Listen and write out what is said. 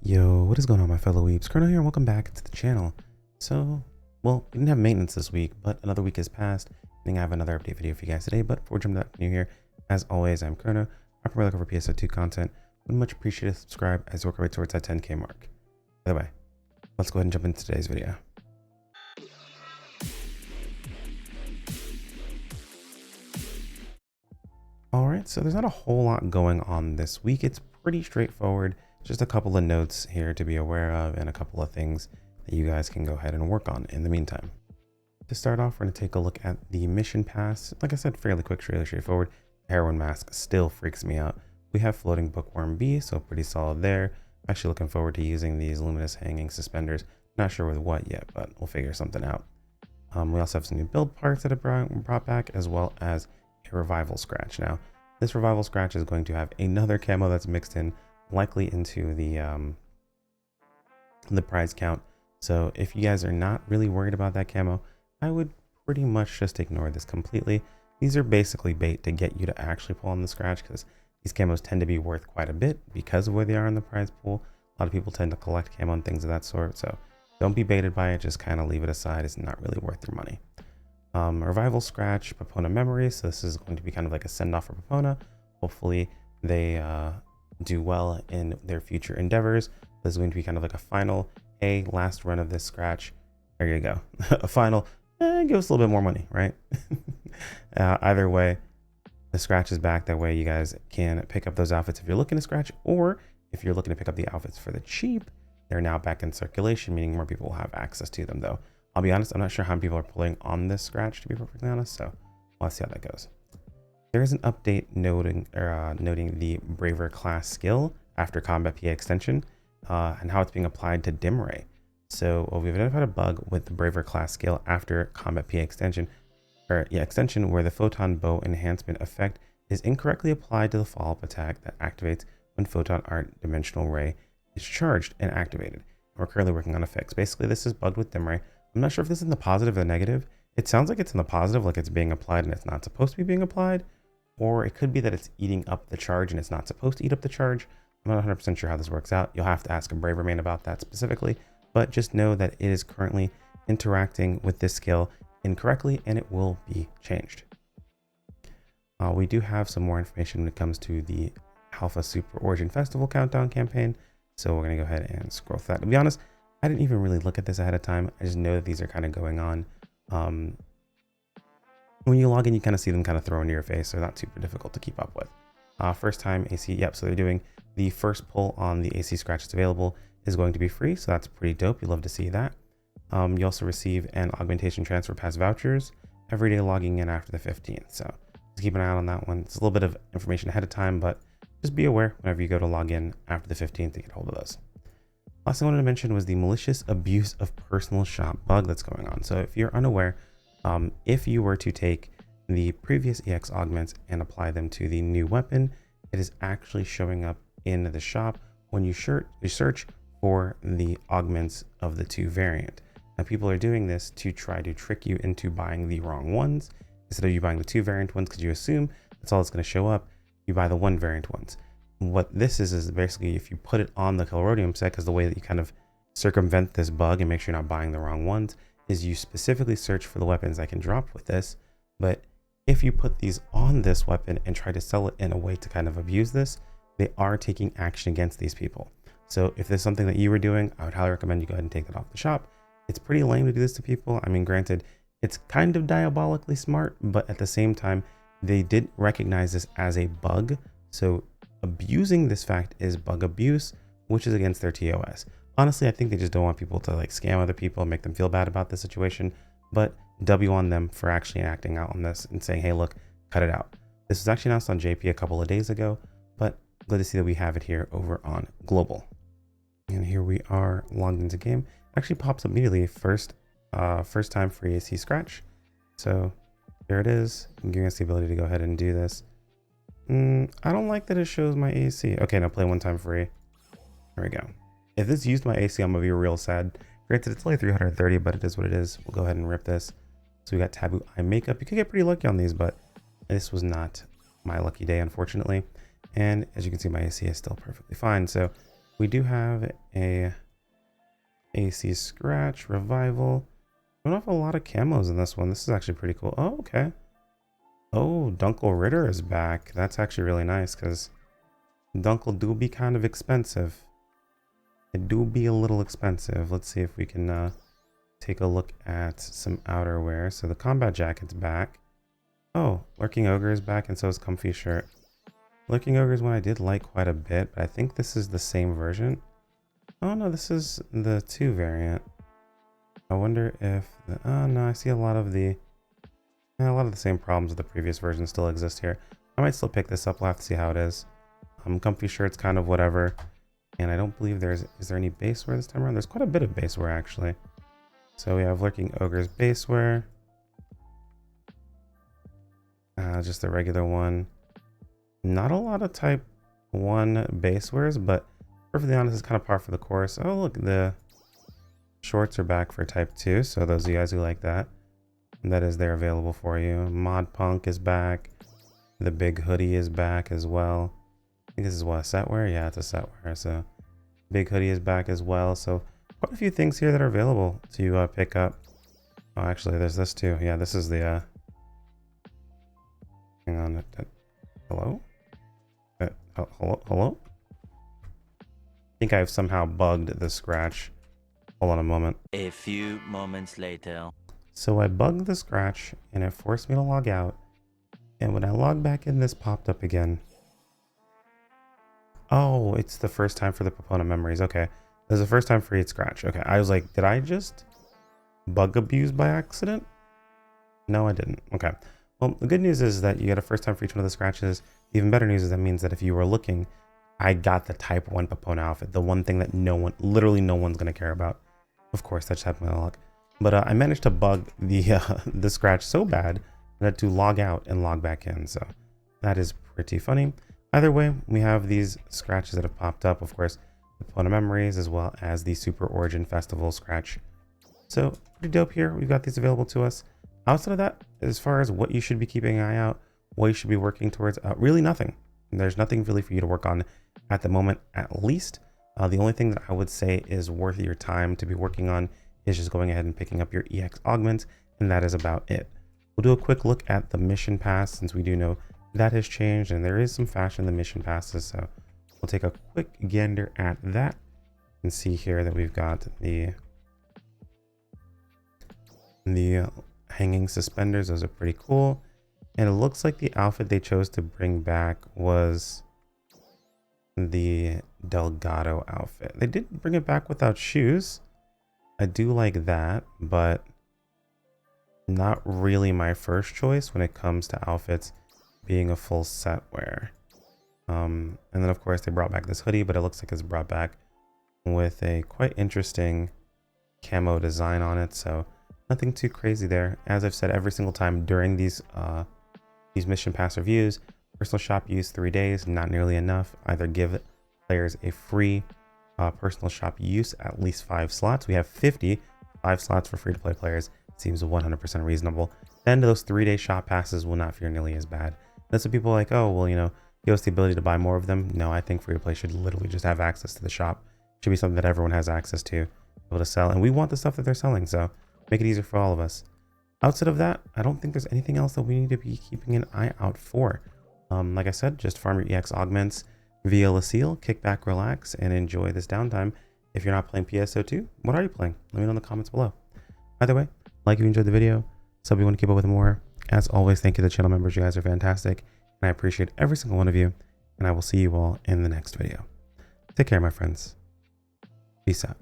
Yo, what is going on, my fellow weebs? Chrono here, and welcome back to the channel. So, well, we didn't have maintenance this week, but another week has passed. I think I have another update video for you guys today, but before we jump into that new here, as always, I'm Chrono. I'm primarily looking for PSO2 content. Would much appreciate it. Subscribe as we work our way towards that 10K mark. By the way, let's go ahead and jump into today's video. Alright, so there's not a whole lot going on this week. It's pretty straightforward. Just a couple of notes here to be aware of and a couple of things that you guys can go ahead and work on in the meantime. To start off, we're going to take a look at the mission pass. Like I said, fairly quick, fairly straightforward. Heroin mask still freaks me out. We have floating bookworm B, so pretty solid there. Actually looking forward to using these luminous hanging suspenders. Not sure with what yet, but we'll figure something out. We also have some new build parts that are brought back, as well as a revival scratch. Now, this revival scratch is going to have another camo that's mixed in, likely into the prize count. So if you guys are not really worried about that camo, I would pretty much just ignore this completely. These are basically bait to get you to actually pull on the scratch, because these camos tend to be worth quite a bit because of where they are in the prize pool. A lot of people tend to collect camo and things of that sort, so don't be baited by it. Just kind of leave it aside. It's not really worth your money. Revival scratch, Papona memory. So this is going to be kind of like a send off for Papona. Hopefully they do well in their future endeavors. This is going to be kind of like a final, hey, last run of this scratch. There you go. A final, give us a little bit more money, right? Either way, the scratch is back. That way you guys can pick up those outfits if you're looking to scratch, or if you're looking to pick up the outfits for the cheap, they're now back in circulation, meaning more people will have access to them. Though I'll be honest, I'm not sure how many people are pulling on this scratch, to be perfectly honest, so we'll see how that goes. There is an update noting the Braver class skill after combat PA extension and how it's being applied to dim ray. So we've identified a bug with the Braver class skill after combat PA extension, where the photon bow enhancement effect is incorrectly applied to the follow-up attack that activates when photon art dimensional ray is charged and activated. We're currently working on a fix. Basically, this is bugged with dim ray. I'm not sure if this is in the positive or the negative. It sounds like it's in the positive, like it's being applied and it's not supposed to be being applied. Or it could be that it's eating up the charge and it's not supposed to eat up the charge. I'm not 100% sure how this works out. You'll have to ask a Braver main about that specifically, but just know that it is currently interacting with this skill incorrectly and it will be changed. We do have some more information when it comes to the Alpha Super Origin Festival Countdown campaign. So we're going to go ahead and scroll through that. To be honest, I didn't even really look at this ahead of time. I just know that these are kind of going on. When you log in, you kind of see them kind of thrown in your face, so not super difficult to keep up with. First time AC, yep, so they're doing the first pull on the AC scratch that's available is going to be free, so that's pretty dope. You love to see that. You also receive an augmentation transfer pass vouchers every day logging in after the 15th, so just keep an eye out on that one. It's a little bit of information ahead of time, but just be aware whenever you go to log in after the 15th to get hold of those. Last thing I wanted to mention was the malicious abuse of personal shop bug that's going on. So if you're unaware, if you were to take the previous EX augments and apply them to the new weapon, it is actually showing up in the shop when you search for the augments of the two variant. Now people are doing this to try to trick you into buying the wrong ones. Instead of you buying the two variant ones, because you assume that's all that's going to show up, you buy the one variant ones. What this is basically if you put it on the Calrodium set, because the way that you kind of circumvent this bug and make sure you're not buying the wrong ones is you specifically search for the weapons that can drop with this. But if you put these on this weapon and try to sell it in a way to kind of abuse this, they are taking action against these people. So if there's something that you were doing, I would highly recommend you go ahead and take that off the shop. It's pretty lame to do this to people. I mean, granted, it's kind of diabolically smart, but at the same time, they did recognize this as a bug. So abusing this fact is bug abuse, which is against their TOS. Honestly, I think they just don't want people to like scam other people and make them feel bad about the situation, but W on them for actually acting out on this and saying, hey, look, cut it out. This was actually announced on JP a couple of days ago, but glad to see that we have it here over on Global. And here we are logged into game. It actually pops up immediately, first time free AC scratch. So there it is, giving us the ability to go ahead and do this. I don't like that it shows my AC. Okay, now play one time free. There we go. If this used my AC, I'm gonna be real sad. Granted, it's only 330, but it is what it is. We'll go ahead and rip this. So we got Taboo Eye Makeup. You could get pretty lucky on these, but this was not my lucky day, unfortunately. And as you can see, my AC is still perfectly fine. So We do have a AC Scratch, Revival. We don't have a lot of camos in this one. This is actually pretty cool. Oh, okay. Oh, Dunkel Ritter is back. That's actually really nice because Dunkel do be kind of expensive. It do be a little expensive. Let's see if we can take a look at some outerwear. So the combat jacket's back. Oh, Lurking Ogre is back, and so is Comfy Shirt. Lurking Ogre is one I did like quite a bit, but I think this is the same version. Oh no, this is the 2 variant. I wonder if oh no, I see a lot of the same problems with the previous version still exist here. I might still pick this up. We'll have to see how it is. Comfy Shirt's kind of whatever, and I don't believe is there any base wear this time around? There's quite a bit of base wear actually. So we have Lurking Ogre's base wear, just the regular one. Not a lot of type 1 base wears, but perfectly honest, it's kind of par for the course. Oh look, the shorts are back for type 2, so those of you guys who like that, they're available for you. Mod Punk is back. The big hoodie is back as well. I think this is what, a set wear? Yeah, it's a set wear. So big hoodie is back as well. So quite a few things here that are available to pick up. Oh, actually, there's this too. Yeah, this is the hang on. Hello? Hello? I think I've somehow bugged the Scratch. Hold on a moment. A few moments later. So I bugged the Scratch and it forced me to log out. And when I logged back in, this popped up again. Oh, it's the first time for the Papona memories. Okay. This is the first time for Eat Scratch. Okay. I was like, did I just bug abuse by accident? No, I didn't. Okay. Well, the good news is that you get a first time for each one of the scratches. The even better news is that means that if you were looking, I got the type 1 Papona outfit. The one thing that literally no one's going to care about. Of course, that's happened my luck. But I managed to bug the Scratch so bad that I had to log out and log back in. So that is pretty funny. Either way, we have these scratches that have popped up. Of course, the Papona Memories as well as the Super Origin Festival Scratch. So pretty dope here. We've got these available to us. Outside of that, as far as what you should be keeping an eye out, what you should be working towards, really nothing. There's nothing really for you to work on at the moment, at least. The only thing that I would say is worth your time to be working on is just going ahead and picking up your EX augments, and that is about it. We'll do a quick look at the mission pass since we do know that has changed and there is some fashion in the mission passes. So we'll take a quick gander at that and see here that we've got the hanging suspenders. Those are pretty cool. And it looks like the outfit they chose to bring back was the Delgado outfit. They did bring it back without shoes. I do like that, but not really my first choice when it comes to outfits being a full set wear. And then of course they brought back this hoodie, but it looks like it's brought back with a quite interesting camo design on it. So nothing too crazy there. As I've said every single time during these mission pass reviews, personal shop use 3 days, not nearly enough. Either give players a free personal shop use at least 5 slots. We have 5 slots for free to play players. Seems 100% reasonable. Then those 3-day shop passes will not feel nearly as bad. That's what people are like, oh, well, you know, give us the ability to buy more of them. No, I think free to play should literally just have access to the shop. It should be something that everyone has access to, able to sell. And we want the stuff that they're selling, so make it easier for all of us. Outside of that, I don't think there's anything else that we need to be keeping an eye out for. Like I said, just farm your EX augments via Lucille, kick back, relax, and enjoy this downtime. If you're not playing PSO2, what are you playing? Let me know in the comments below. Either way, like if you enjoyed the video, so if you want to keep up with more. As always, thank you to the channel members. You guys are fantastic, and I appreciate every single one of you, and I will see you all in the next video. Take care, my friends. Peace out.